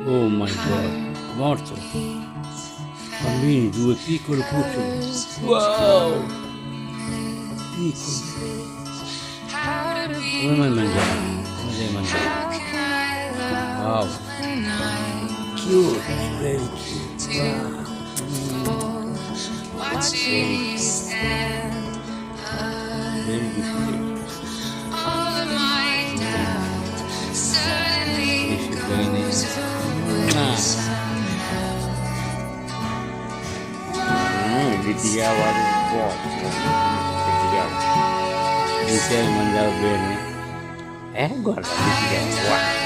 Oh my god, morto. Bambini, due piccoli cuccioli. Wow! Piccoli. Come mai mangiare? Come devi mangiare? Wow! Cute, very cute. Wow! Very difficult. Litigavo un po', litigavo. Insieme mangiavo bene. Guarda, litigavo, guarda.